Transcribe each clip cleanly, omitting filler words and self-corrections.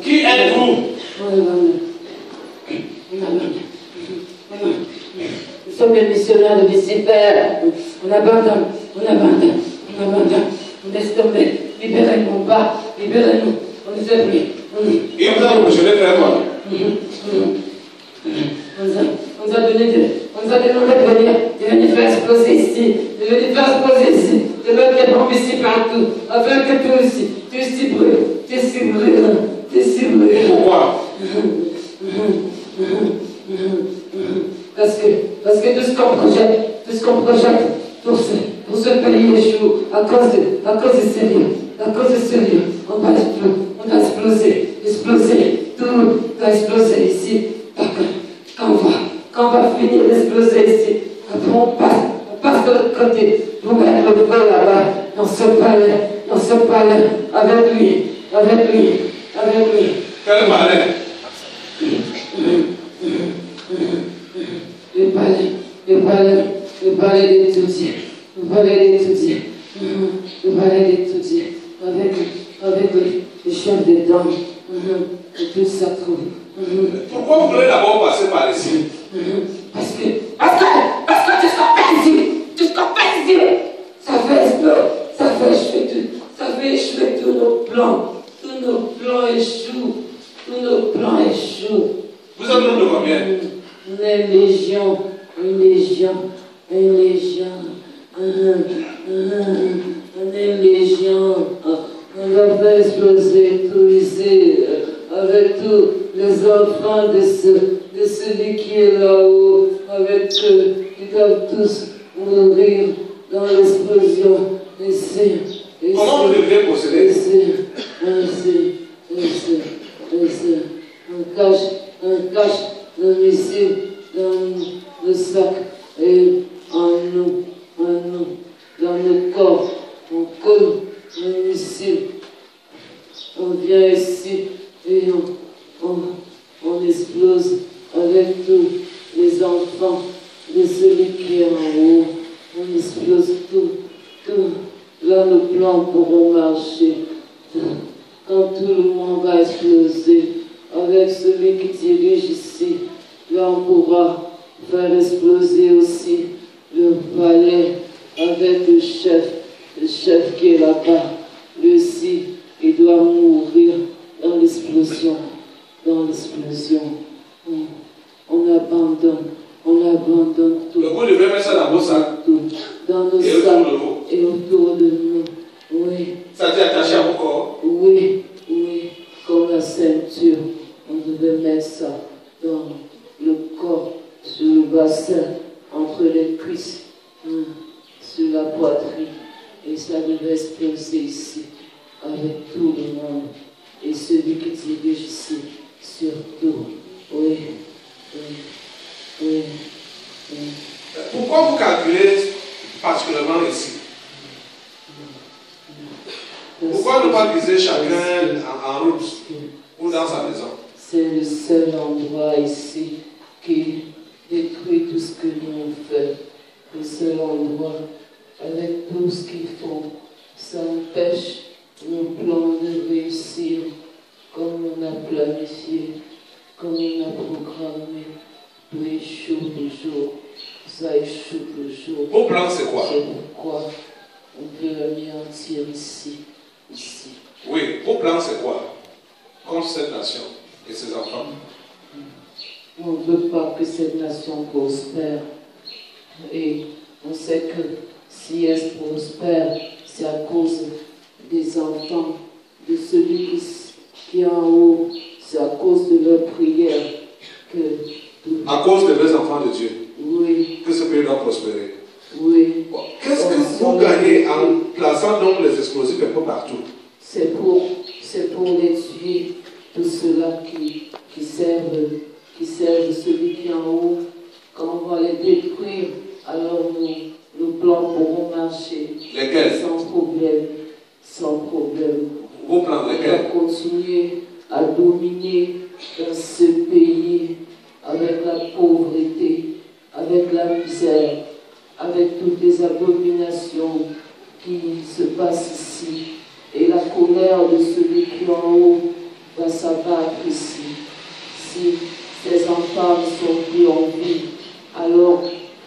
Qui êtes-vous? Nous sommes les missionnaires de Lucifer. On abandonne. On laisse tomber. Libérez-nous, pas. Libérez-nous. On nous a pris. Il vous a projeté très mal. On nous a donné on nous a demandé de venir faire exploser ici. De venir faire exploser ici. De mettre des bombes ici partout. Afin que tout ici brûle. Pourquoi? Parce que tout ce qu'on projette pour ce pays échoue à cause de ce lieu. À cause de ce lieu, on va exploser. Tout va exploser ici. Quand on va finir d'exploser ici, après on passe de l'autre côté pour mettre le feu là-bas, dans ce palais, avec lui. Quel palais? Le palais d'étudier. Avec le chef des dames. Et tout ça trouve. Pourquoi vous voulez d'abord passer par ici? Parce que tout ce qu'on fait ici, ça fait échouer tous nos plans. Tous nos plans échouent. Vous êtes nombre de combien? Une légion. On va faire exploser tout ici, avec tous les enfants de celui qui est là-haut, avec eux, qui doivent tous mourir dans l'explosion. Comment vous devez procéder? On cache le missile dans le sac et en nous, dans le corps, on colle le missile. On vient ici et on explose avec tous les enfants de celui qui est en haut. On explose tout. Là, nos plans pourront marcher. Quand tout le monde va exploser, avec celui qui dirige ici, là on pourra faire exploser aussi le palais avec le chef qui est là-bas. Lui aussi, il doit mourir dans l'explosion. On abandonne tout. Donc vous devez mettre ça dans vos sacs. Tout. Dans nos sacs et autour de nous. Oui. Ça t'est attaché à vos corps? Oui. Comme la ceinture. On devait mettre ça dans le corps, sur le bassin, entre les cuisses, sur la poitrine. Et ça devait exploser ici, avec tout le monde. Et celui qui dirige ici, surtout. Oui. Pourquoi vous calculez particulièrement ici? Pourquoi ne pas viser chacun en route ou dans sa maison? C'est le seul endroit ici qui détruit tout ce que nous on fait. Le seul endroit avec tout ce qu'ils font. Ça empêche nos plans de réussir comme on a planifié, comme on a programmé. Tout échoue toujours. Ça échoue toujours. Vos plans, c'est quoi? C'est pourquoi on veut anéantir ici. Oui, vos plans, c'est quoi? Contre cette nation et ses enfants. On ne veut pas que cette nation prospère. Et on sait que si elle prospère, c'est à cause des enfants, de celui qui est en haut. C'est à cause de leur prière que... À cause de vos enfants de Dieu. Oui. Que ce pays doit prospérer. Oui. Bon. Qu'est-ce que vous gagnez en plaçant donc les explosifs un peu partout? C'est pour détruire tout cela qui servent celui qui est en haut. Quand on va les détruire, alors nous plans pourront marcher. Lesquels? Sans problème. Sans problème. Vos plans, lesquels? On va continuer à dominer dans ce pays avec la pauvreté, avec la misère, avec toutes les abominations qui se passent ici. Et la colère de celui qui est en haut va s'abattre ici. Si ces enfants ne sont plus en vie, alors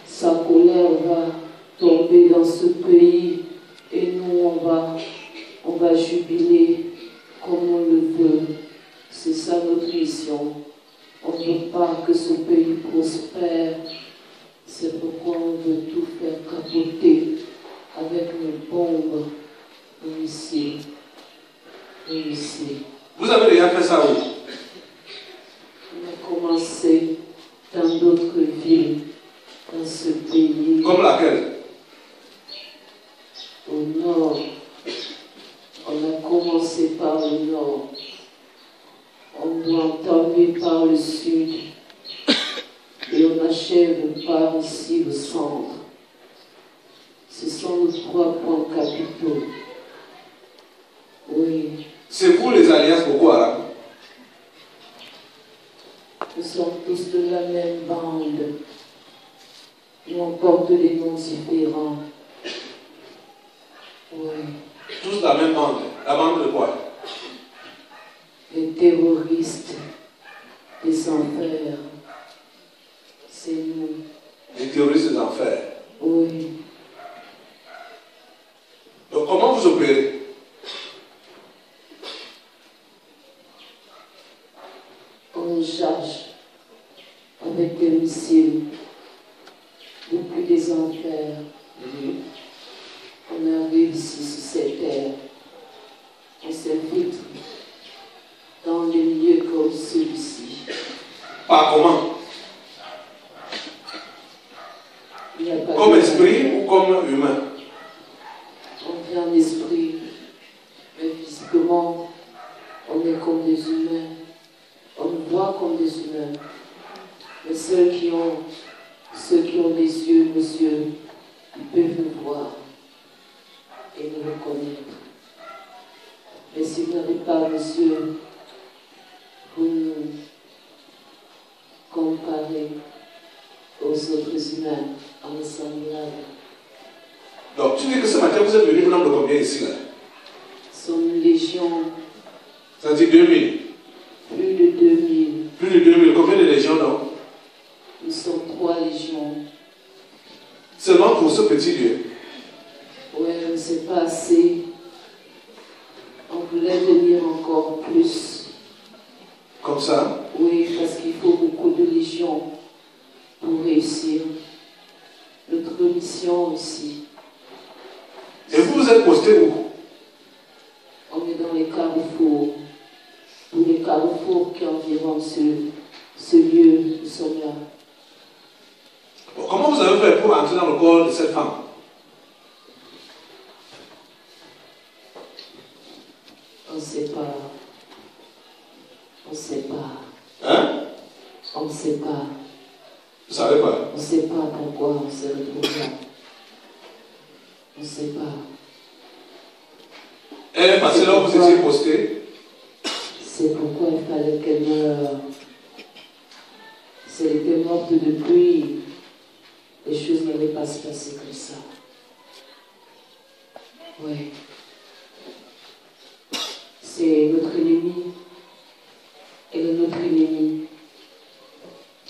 sa colère va tomber dans ce pays et nous on va jubiler comme on le veut. C'est ça notre mission. On ne veut pas que ce pays prospère. C'est pourquoi on veut tout faire capoter avec nos bombes, nos missiles. Vous avez déjà fait ça où? On a commencé dans d'autres villes, dans ce pays. Comme laquelle? Au nord. On a commencé par le nord. On doit entamer par le sud. Et on achève par ici le centre. Ce sont nos 3 points capitaux. Oui. C'est vous les alliances Boko Haram? Nous sommes tous de la même bande. Nous on porte des noms différents. Oui. Tous la même bande. La bande de quoi? Les terroristes des enfers. C'est nous. Les terroristes des enfers. Oui. Donc comment vous opérez? On charge avec des missiles depuis des enfers. On arrive ici sur cette terre. On s'infiltre dans des lieux comme celui-ci. Par comment? Comme esprit ou comme humain? On vient en esprit, mais physiquement, on est comme des humains. On nous voit comme des humains. Mais ceux qui ont des yeux, nos yeux, ils peuvent nous voir et nous reconnaître. Mais si vous n'avez pas nos yeux, vous nous comparez aux autres humains en semblable. Donc tu dis que ce matin vous êtes venu au nombre de combien ici là? Nous sommes une légion. Ça dit 2000. Plus de 2000. Plus de 2000. Combien de légions donc? Nous sommes 3 légions. Seulement pour ce petit lieu? Oui, mais c'est pas assez. On voulait venir encore plus. Comme ça? Oui, parce qu'il faut beaucoup de légions pour réussir notre mission ici. Et vous vous êtes posté où? On est dans les carrefours. Tous les carrefours qui environnent ce lieu, nous sommes là. Bon, comment vous avez fait pour entrer dans le corps de cette femme? On ne sait pas. On ne sait pas. Hein? On ne sait pas. Vous savez pas? On ne sait pas pourquoi on s'est retrouvé là. On ne sait pas. Elle est passée là où vous étiez posté? C'est pourquoi il fallait qu'elle meure. Si elle était morte depuis, les choses n'allaient pas se passer comme ça. Oui. C'est notre ennemi. Elle est notre ennemi.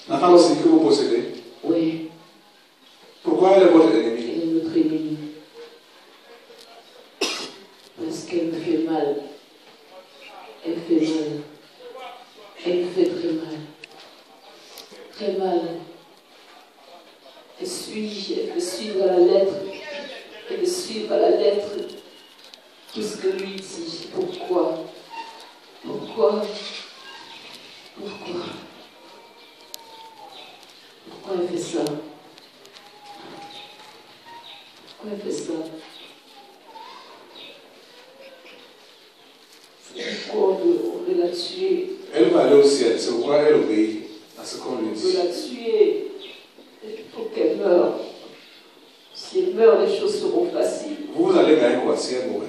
La femme aussi que vous possédez? Oui. Pourquoi elle est votre ennemi? Elle est notre ennemi. Parce qu'elle me fait mal. Elle fait mal. Elle me fait très mal. Très mal. Elle me suit à la lettre. Elle me suit à la lettre. Tout ce que lui dit. Pourquoi? Pourquoi? Pourquoi? Pourquoi elle fait ça? Pourquoi elle fait ça? C'est pourquoi on veut la tuer. Elle va aller au ciel, c'est pourquoi elle obéit à ce qu'on lui On veut dit. la tuer. Il faut qu'elle meure. S'il meurt, les choses seront faciles. Vous allez gagner quoi si elle mourait?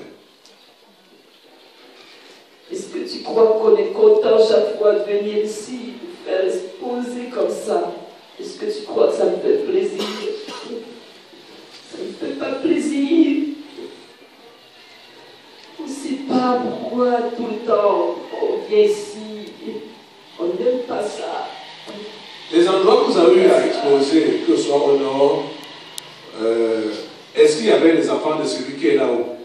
Est-ce que tu crois qu'on est content chaque fois de venir ici, de faire exposer comme ça? Est-ce que tu crois que ça me fait plaisir? Ça ne me fait pas plaisir. On ne sait pas pourquoi tout le temps on vient ici. On n'aime pas ça. Les endroits que vous avez eu à exposer, que ce soit au nord, est-ce qu'il y avait les enfants de celui qui est là-haut?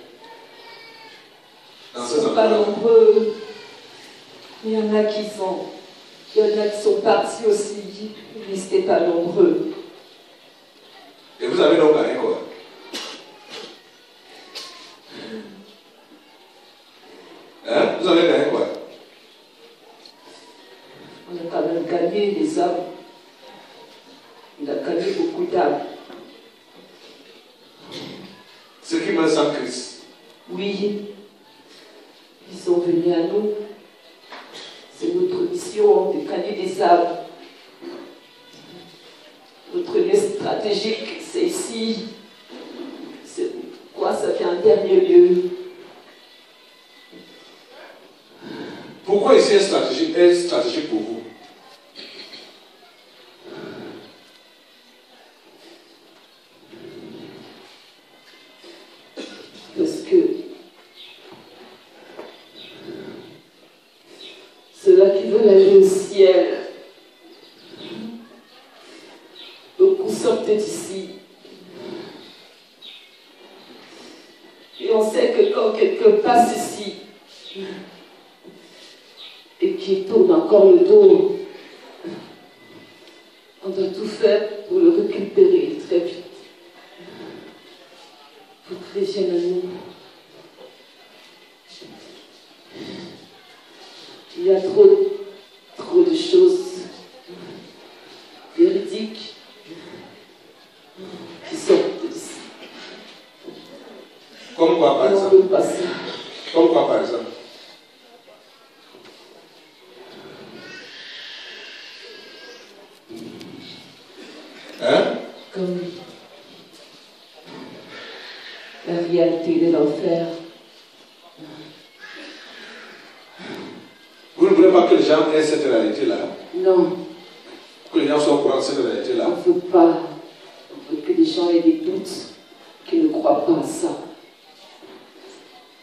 Ils ne sont pas nombreux. Il y en a qui sont. Il y en a qui sont partis aussi. Ils n'étaient pas nombreux. Et vous avez donc gagné quoi? Hein? Vous avez gagné quoi? On a quand même gagné des âmes. On a gagné beaucoup d'âmes. Ceux qui meurent sans Christ. Oui. Ils sont venus à nous. C'est notre mission de gagner des âmes. Notre lieu stratégique, c'est ici. C'est pourquoi ça fait un dernier lieu. Pourquoi ici est stratégique pour vous? Parce que ceux-là qui veulent aller au ciel, beaucoup sortent d'ici. Et on sait que quand quelqu'un passe ici et qu'il tourne encore le dos, on doit tout faire pour le récupérer très vite. Pour qu'il vienne à nous. Il y a trop de choses véridiques qui sortent d'ici. Comme quoi par exemple? Comme quoi par exemple? Hein? Comme la réalité de l'enfer. Vous ne voulez pas que les gens aient cette réalité-là? Non. Que les gens soient au courant de cette réalité-là? On ne veut pas. On veut que les gens aient des doutes, qu'ils ne croient pas à ça.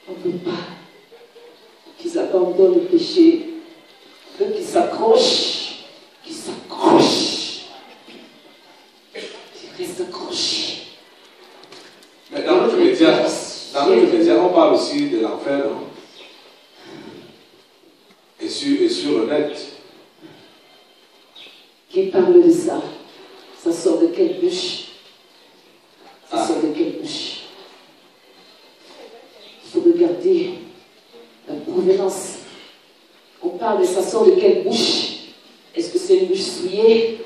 On ne veut pas qu'ils abandonnent le péché. On veut qu'ils s'accrochent. Qu'ils s'accrochent. Qu'ils restent accrochés. Mais dans notre média, on parle aussi de l'enfer, non? Et sur le net. Qui parle de ça? Ça sort de quelle bouche? Ça sort de quelle bouche? Il faut regarder la provenance. On parle de ça sort de quelle bouche? Est-ce que c'est une bouche souillée?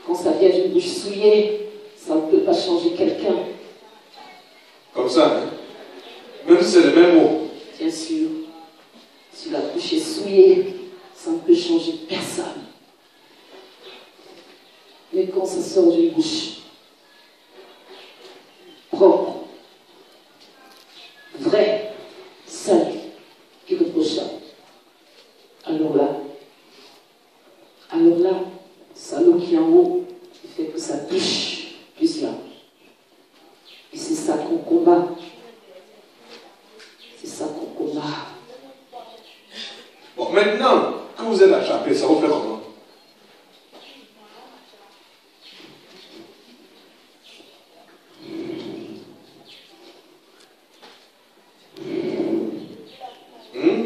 Quand ça vient d'une bouche souillée, ça ne peut pas changer quelqu'un. Comme ça, hein? Même si c'est le même mot. Bien sûr. Si la bouche est souillée, ça ne peut changer personne. Mais quand ça sort d'une bouche propre, vraie, sale, irréprochable, alors là, c'est l'eau qui est en haut, qui fait que ça touche plus là. Et c'est ça qu'on combat. C'est ça qu'on combat. Bon, maintenant que vous êtes attrapé, ça vous fait comment?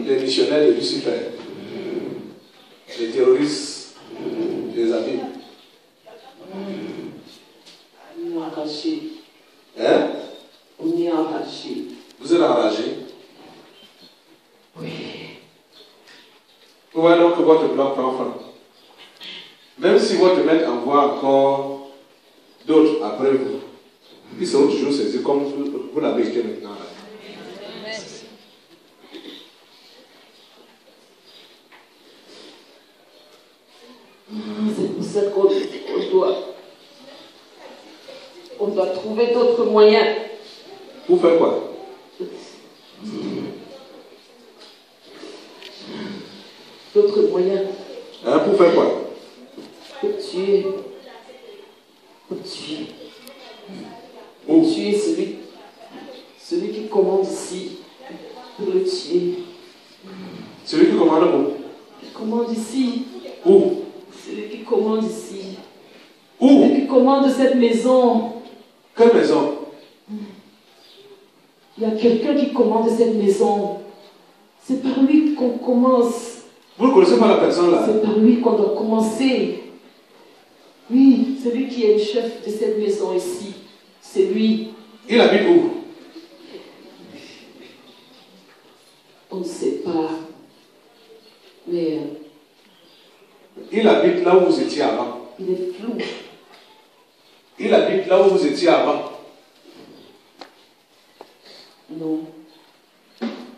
Les missionnaires de Lucifer, les terroristes, les amis. On est enragé. Hein? On est enragé. Vous êtes enragé? Oui. Vous voyez donc que votre plan prend fin. Même si votre maître envoie encore d'autres après vous, ils seront toujours saisis comme vous l'avez été maintenant. Là. C'est pour ça qu'on doit doit trouver d'autres moyens. Pour faire quoi? D'autres moyens. Hein, pour faire quoi? Pour tuer. Pour tuer. Où? Pour tuer celui qui commande ici. Pour le tuer. Celui qui commande où? Qui commande ici. Où? Celui qui commande ici. Où? Celui qui commande cette maison. Quelle maison? Il y a quelqu'un qui commande cette maison. C'est par lui qu'on commence. Vous ne connaissez pas la personne là? C'est par lui qu'on doit commencer. Oui, c'est lui qui est le chef de cette maison ici. C'est lui. Il habite où? On ne sait pas. Mais Il habite là où vous étiez avant. il est flou. Il habite là où vous étiez avant. Non.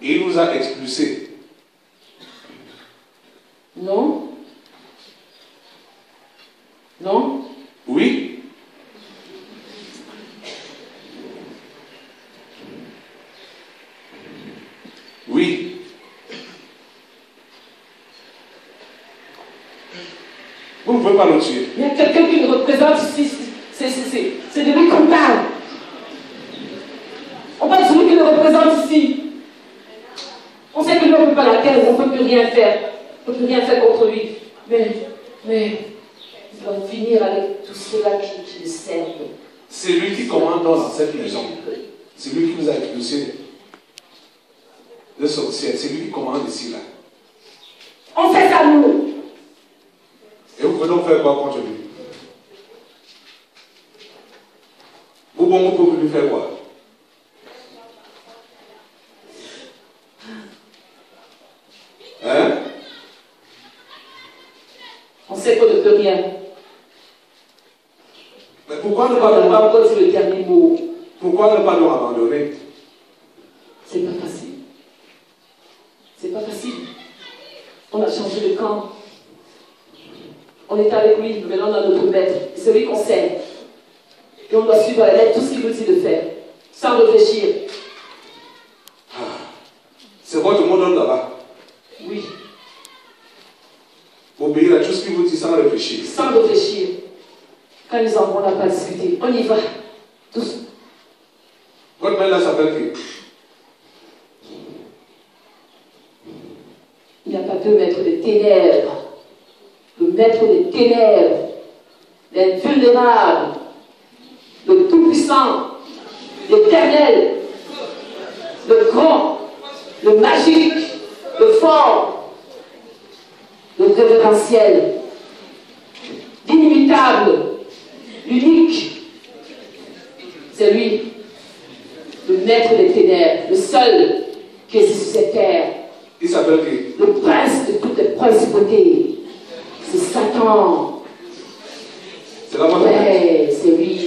Et il vous a expulsé. Non. Non. Oui. Oui. Vous ne pouvez pas le tuer. Il y a quelqu'un qui nous représente ici. C'est de lui qu'on parle. On parle de celui qui nous représente ici. On sait que lui, on ne peut pas l'atteindre, on ne peut plus rien faire. On ne peut plus rien faire contre lui. Mais il va finir avec tous ceux-là qui le servent. C'est lui qui commande dans cette maison. C'est lui qui vous a expulsé de sorcière. C'est lui qui commande ici là. On fait ça nous. Et vous pouvez donc faire quoi contre lui? Vous pouvez lui faire quoi? Hein? On sait qu'on ne peut rien. Mais pourquoi ne On pas n'a pas encore dit le dernier mot. Pourquoi ne pas nous abandonner? C'est pas facile. C'est pas facile. On a changé de camp. On est avec lui, mais maintenant on a notre maître. C'est lui qu'on sert. Et on doit suivre à la lettre tout ce qu'il nous dit de faire. Sans réfléchir. C'est votre mot d'ordre là-bas. Oui. Obéir à tout ce qu'il vous dit sans réfléchir. Sans réfléchir. Quand ils en vont, on n'a pas discuté. On y va. Tous. Votre maître là s'appelle qui? Il n'y a pas deux maîtres des ténèbres. Le maître des ténèbres, l'invulnérable, le tout-puissant, l'éternel, le grand, le magique, le fort, le révérentiel, l'inimitable, l'unique. C'est lui, le maître des ténèbres, le seul qui est sur cette terre. Il s'appelle qui? Le prince de toutes les principautés. C'est Satan. C'est la bonne. Ouais, c'est lui.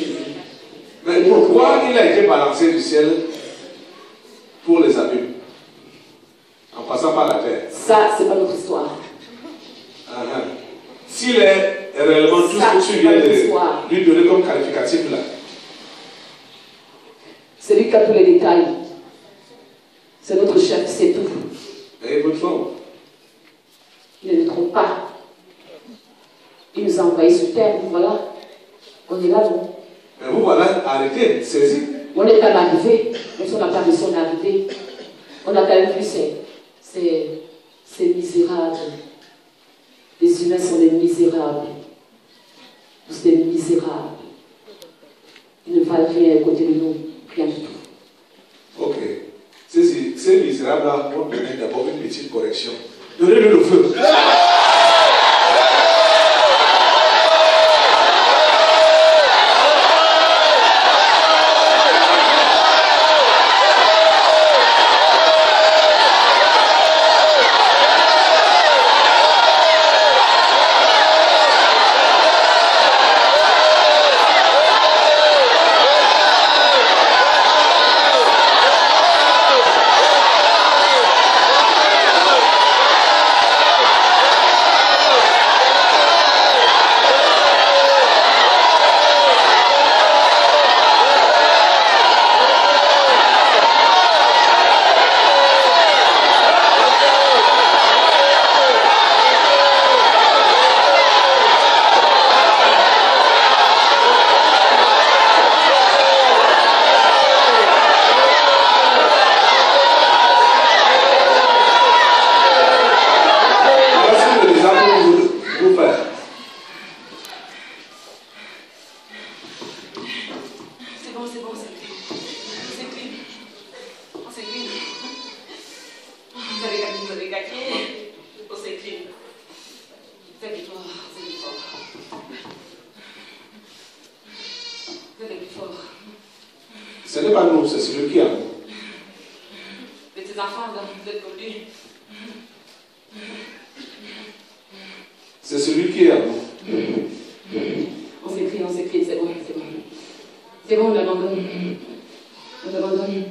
Mais pourquoi il a été balancé du ciel pour les abus? En passant par la terre. Ça, c'est pas notre histoire. S'il est réellement tout Ça, ce que tu viens c'est pas de l'histoire. lui donner comme qualificatif là, C'est lui qui a tous les détails. C'est notre chef, c'est tout. et votre femme, Il ne nous trompe pas. Il nous a envoyés sur terre, nous voilà. On est là, non? mais vous voilà, arrêtez, saisissez. On est à l'arrivée, même si on n'a pas réussi à arriver. On a quand même vu, c'est misérable. Les humains sont des misérables. Tous des misérables. Ils ne valent rien à côté de nous, rien du tout. Ok. Ces misérables-là vont donner d'abord une petite correction. Donnez-le le feu. Ce n'est pas nous, c'est celui qui est en nous. Mais tes enfants doivent être comme lui. C'est celui qui est en nous. On s'écrit, c'est bon, c'est bon. C'est bon, on l'abandonne. On l'abandonne.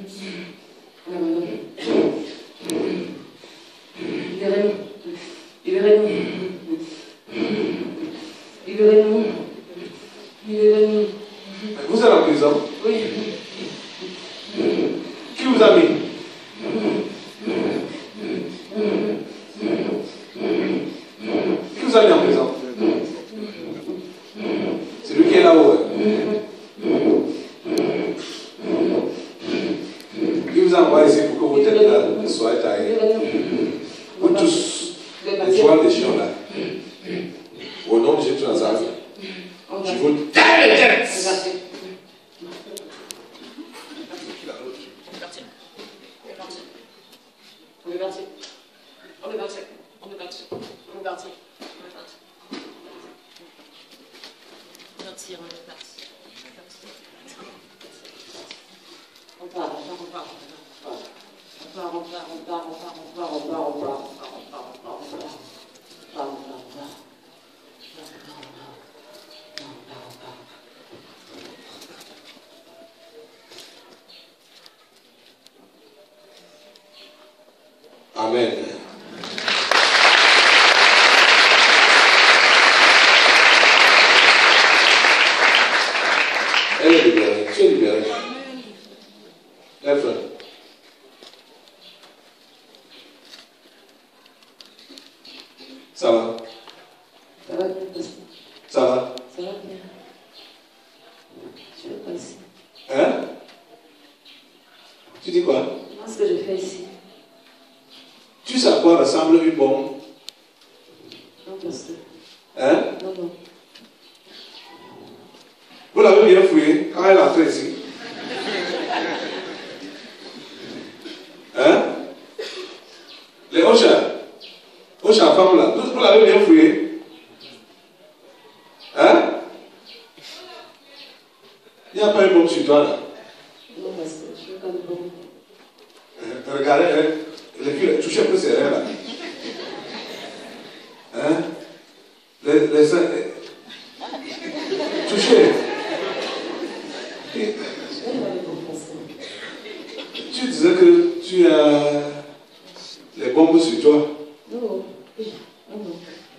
On l'abandonne. Libérez-nous. Libérez-nous. Libérez-nous. Libérez-nous. Vous êtes en prison? Oui. Qui vous a mis? Qui vous a mis en prison? C'est lui qui est là-haut. Qui vous a envoyé ici pour que vos têtes là soient taillées? Vous tous, les joueurs des chiens là. Au nom de Jésus de Nazareth, je vous taille les têtes. On est parti. Amen. Elle est libérée. Tu es libéré. Lève-toi. Ça va? Ça va bien, pasteur. Ça va? Ça va bien. Je vais pas ici. Hein? Tu dis quoi? Moi, ce que je fais ici. Tu sais à quoi ressemble une bombe? Non, pasteur. Hein? Non. Vous l'avez bien fouillé quand elle est entrée ici. Hein? Les Ocha femmes là, vous l'avez bien fouillé. Hein? Il n'y a pas une bombe sur toi là. Non, pasteur, je veux pas de bombe. Regardez, les filles, touchez un peu ces reins là. Hein? Les seins. Touchez. Tu disais que tu as les bombes sur toi. Non.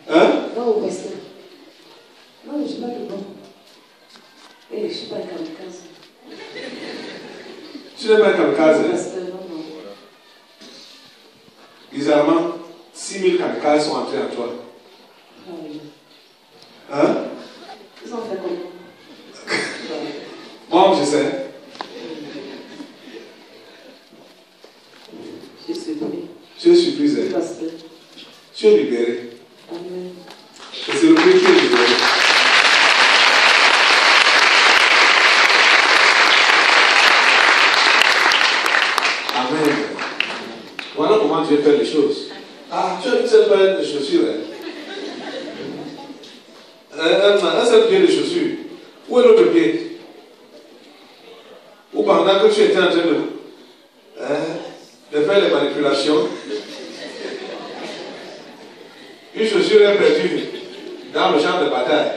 Hein? Non, pasteur. Non, je n'ai pas de bombe. Je ne suis pas un kamikaze. Tu n'es pas un kamikaze. Hein? Pasteur, non. Bizarrement, 6000 kamikazes sont entrés en toi. Ah oui. Hein? Ils ont fait comment? Moi, je sais. Je suis surpris. Tu es surprise. Hein? Pasteur. Tu es libéré. Amen. Et c'est le prix qui est libéré. Amen. Voilà comment Dieu fait les choses. Ah, tu as une seule paire de chaussures. Un seul pied de chaussures. Où est l'autre pied? Ou pendant que tu étais en train de faire les manipulations, une chaussure est perdue dans le champ de bataille.